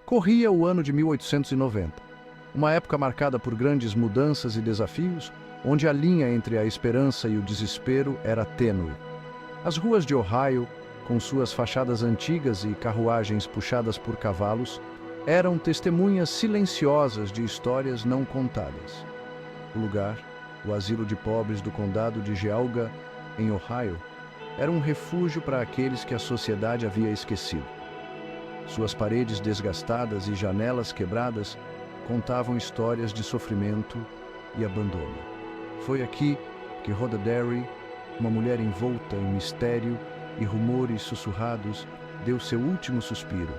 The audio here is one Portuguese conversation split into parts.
Corria o ano de 1890, uma época marcada por grandes mudanças e desafios, onde a linha entre a esperança e o desespero era tênue. As ruas de Ohio, com suas fachadas antigas e carruagens puxadas por cavalos, eram testemunhas silenciosas de histórias não contadas. O lugar, o asilo de pobres do condado de Geauga, em Ohio, era um refúgio para aqueles que a sociedade havia esquecido. Suas paredes desgastadas e janelas quebradas contavam histórias de sofrimento e abandono. Foi aqui que Rhoda Derry, uma mulher envolta em mistério e rumores sussurrados, deu seu último suspiro.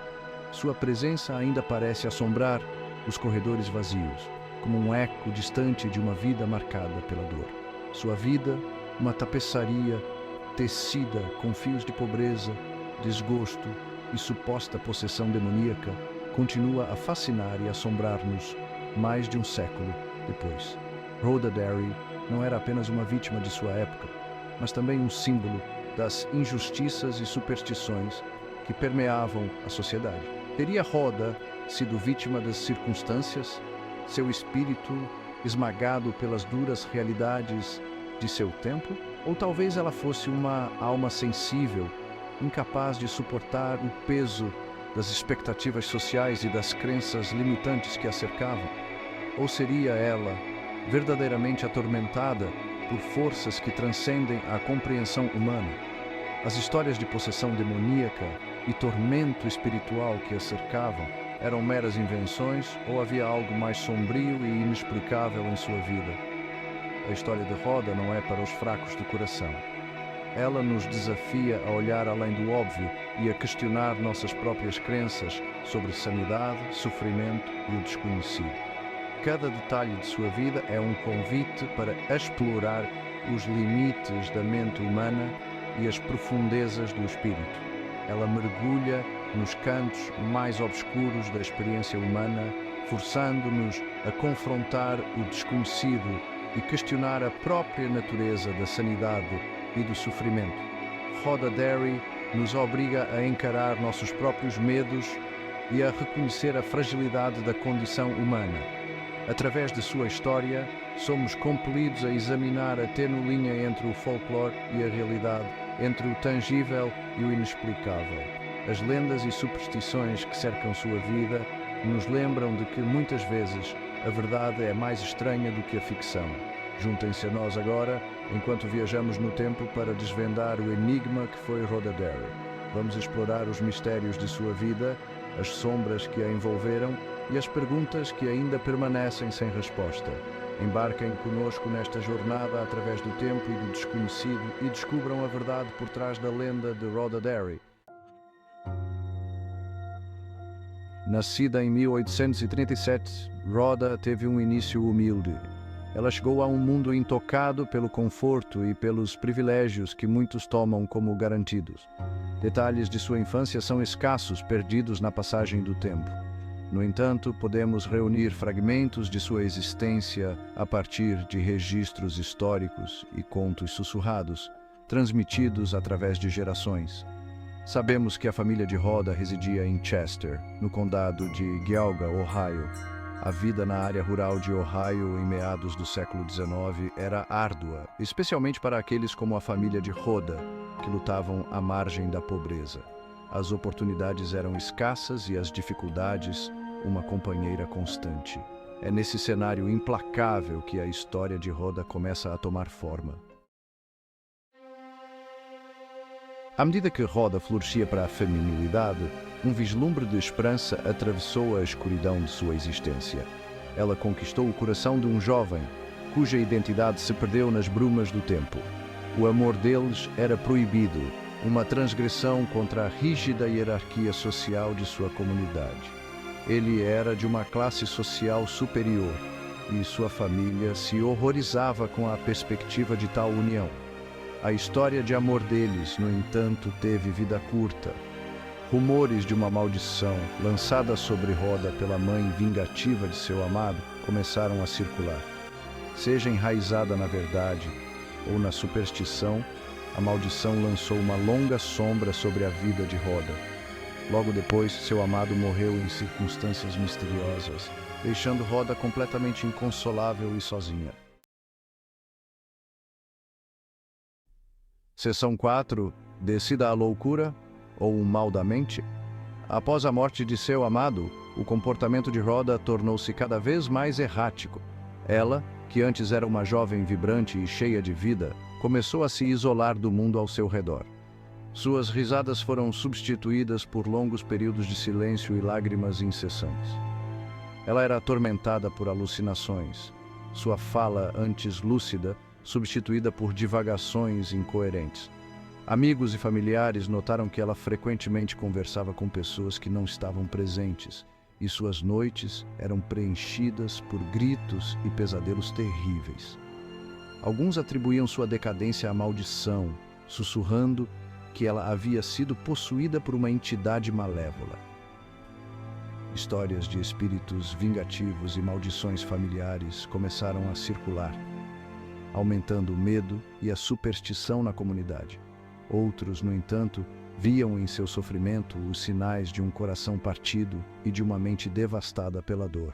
Sua presença ainda parece assombrar os corredores vazios, como um eco distante de uma vida marcada pela dor. Sua vida, uma tapeçaria tecida com fios de pobreza, desgosto e suposta possessão demoníaca, continua a fascinar e assombrar-nos mais de um século depois. Rhoda Derry não era apenas uma vítima de sua época, mas também um símbolo das injustiças e superstições que permeavam a sociedade. Teria Rhoda sido vítima das circunstâncias, seu espírito esmagado pelas duras realidades de seu tempo? Ou talvez ela fosse uma alma sensível, incapaz de suportar o peso das expectativas sociais e das crenças limitantes que a cercavam? Ou seria ela verdadeiramente atormentada por forças que transcendem a compreensão humana? As histórias de possessão demoníaca e tormento espiritual que a cercavam eram meras invenções ou havia algo mais sombrio e inexplicável em sua vida? A história de Rhoda não é para os fracos do coração. Ela nos desafia a olhar além do óbvio e a questionar nossas próprias crenças sobre sanidade, sofrimento e o desconhecido. Cada detalhe de sua vida é um convite para explorar os limites da mente humana e as profundezas do espírito. Ela mergulha nos cantos mais obscuros da experiência humana, forçando-nos a confrontar o desconhecido e questionar a própria natureza da sanidade e do sofrimento. Rhoda Derry nos obriga a encarar nossos próprios medos e a reconhecer a fragilidade da condição humana. Através de sua história, somos compelidos a examinar a tênue linha entre o folclore e a realidade, entre o tangível e o inexplicável. As lendas e superstições que cercam sua vida nos lembram de que, muitas vezes, a verdade é mais estranha do que a ficção. Juntem-se a nós agora, enquanto viajamos no tempo para desvendar o enigma que foi Rhoda Derry. Vamos explorar os mistérios de sua vida, as sombras que a envolveram e as perguntas que ainda permanecem sem resposta. Embarquem conosco nesta jornada através do tempo e do desconhecido e descubram a verdade por trás da lenda de Rhoda Derry. Nascida em 1837, Rhoda teve um início humilde. Ela chegou a um mundo intocado pelo conforto e pelos privilégios que muitos tomam como garantidos. Detalhes de sua infância são escassos, perdidos na passagem do tempo. No entanto, podemos reunir fragmentos de sua existência a partir de registros históricos e contos sussurrados, transmitidos através de gerações. Sabemos que a família de Rhoda residia em Chester, no condado de Geauga, Ohio. A vida na área rural de Ohio em meados do século XIX era árdua, especialmente para aqueles como a família de Rhoda, que lutavam à margem da pobreza. As oportunidades eram escassas e as dificuldades uma companheira constante. É nesse cenário implacável que a história de Rhoda começa a tomar forma. À medida que Rhoda florescia para a feminilidade, um vislumbre de esperança atravessou a escuridão de sua existência. Ela conquistou o coração de um jovem, cuja identidade se perdeu nas brumas do tempo. O amor deles era proibido, uma transgressão contra a rígida hierarquia social de sua comunidade. Ele era de uma classe social superior e sua família se horrorizava com a perspectiva de tal união. A história de amor deles, no entanto, teve vida curta. Rumores de uma maldição lançada sobre Rhoda pela mãe vingativa de seu amado começaram a circular. Seja enraizada na verdade ou na superstição, a maldição lançou uma longa sombra sobre a vida de Rhoda. Logo depois, seu amado morreu em circunstâncias misteriosas, deixando Rhoda completamente inconsolável e sozinha. Seção 4. Descida à loucura ou um mal da mente? Após a morte de seu amado, o comportamento de Rhoda tornou-se cada vez mais errático. Ela, que antes era uma jovem vibrante e cheia de vida, começou a se isolar do mundo ao seu redor. Suas risadas foram substituídas por longos períodos de silêncio e lágrimas incessantes. Ela era atormentada por alucinações, sua fala antes lúcida, substituída por divagações incoerentes. Amigos e familiares notaram que ela frequentemente conversava com pessoas que não estavam presentes, e suas noites eram preenchidas por gritos e pesadelos terríveis. Alguns atribuíam sua decadência à maldição, sussurrando que ela havia sido possuída por uma entidade malévola. Histórias de espíritos vingativos e maldições familiares começaram a circular, aumentando o medo e a superstição na comunidade. Outros, no entanto, viam em seu sofrimento os sinais de um coração partido e de uma mente devastada pela dor.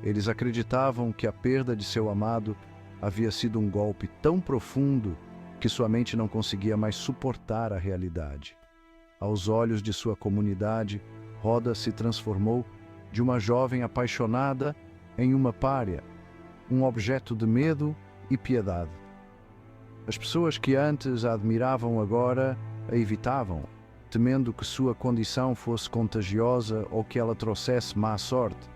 Eles acreditavam que a perda de seu amado havia sido um golpe tão profundo que sua mente não conseguia mais suportar a realidade. Aos olhos de sua comunidade, Rhoda se transformou de uma jovem apaixonada em uma pária, um objeto de medo e piedade. As pessoas que antes a admiravam agora a evitavam, temendo que sua condição fosse contagiosa ou que ela trouxesse má sorte.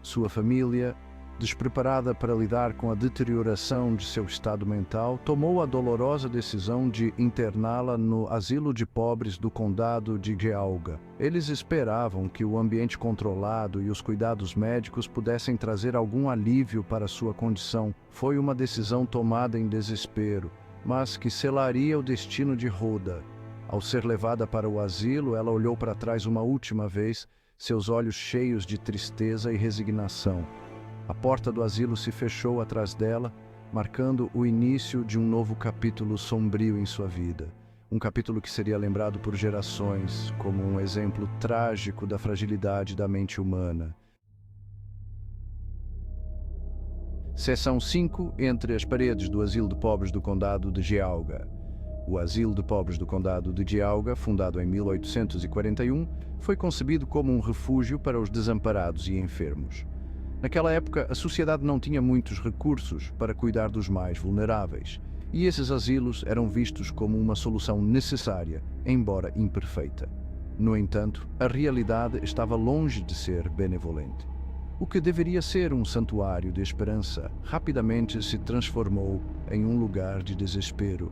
Sua família, despreparada para lidar com a deterioração de seu estado mental, tomou a dolorosa decisão de interná-la no asilo de pobres do condado de Geauga. Eles esperavam que o ambiente controlado e os cuidados médicos pudessem trazer algum alívio para sua condição. Foi uma decisão tomada em desespero, mas que selaria o destino de Rhoda. Ao ser levada para o asilo, ela olhou para trás uma última vez, seus olhos cheios de tristeza e resignação. A porta do asilo se fechou atrás dela, marcando o início de um novo capítulo sombrio em sua vida. Um capítulo que seria lembrado por gerações como um exemplo trágico da fragilidade da mente humana. Seção 5. Entre as paredes do Asilo de Pobres do Condado de Geauga. O Asilo de Pobres do Condado de Geauga, fundado em 1841, foi concebido como um refúgio para os desamparados e enfermos. Naquela época, a sociedade não tinha muitos recursos para cuidar dos mais vulneráveis, e esses asilos eram vistos como uma solução necessária, embora imperfeita. No entanto, a realidade estava longe de ser benevolente. O que deveria ser um santuário de esperança rapidamente se transformou em um lugar de desespero.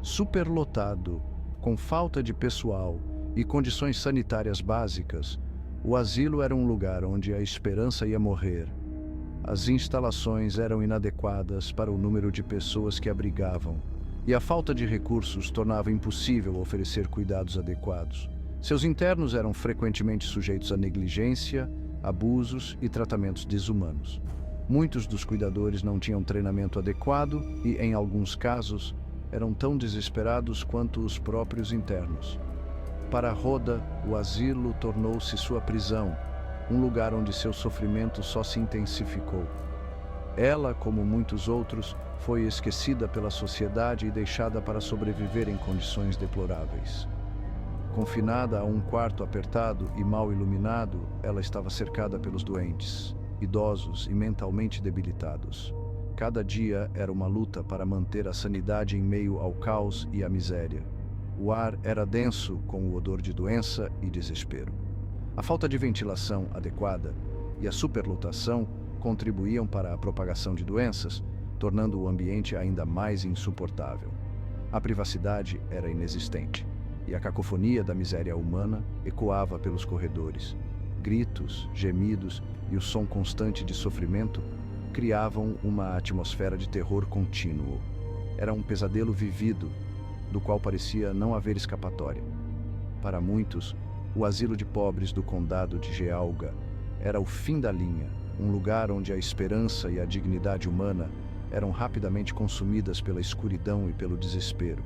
Superlotado, com falta de pessoal e condições sanitárias básicas, o asilo era um lugar onde a esperança ia morrer. As instalações eram inadequadas para o número de pessoas que abrigavam, e a falta de recursos tornava impossível oferecer cuidados adequados. Seus internos eram frequentemente sujeitos a negligência, abusos e tratamentos desumanos. Muitos dos cuidadores não tinham treinamento adequado e, em alguns casos, eram tão desesperados quanto os próprios internos. Para Rhoda, o asilo tornou-se sua prisão, um lugar onde seu sofrimento só se intensificou. Ela, como muitos outros, foi esquecida pela sociedade e deixada para sobreviver em condições deploráveis. Confinada a um quarto apertado e mal iluminado, ela estava cercada pelos doentes, idosos e mentalmente debilitados. Cada dia era uma luta para manter a sanidade em meio ao caos e à miséria. O ar era denso com o odor de doença e desespero. A falta de ventilação adequada e a superlotação contribuíam para a propagação de doenças, tornando o ambiente ainda mais insuportável. A privacidade era inexistente, e a cacofonia da miséria humana ecoava pelos corredores. Gritos, gemidos e o som constante de sofrimento criavam uma atmosfera de terror contínuo. Era um pesadelo vivido, do qual parecia não haver escapatória. Para muitos, o asilo de pobres do condado de Geauga era o fim da linha, um lugar onde a esperança e a dignidade humana eram rapidamente consumidas pela escuridão e pelo desespero.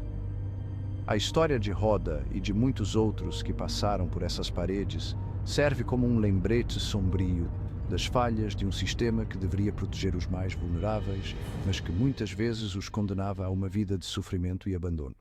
A história de Roda e de muitos outros que passaram por essas paredes serve como um lembrete sombrio das falhas de um sistema que deveria proteger os mais vulneráveis, mas que muitas vezes os condenava a uma vida de sofrimento e abandono.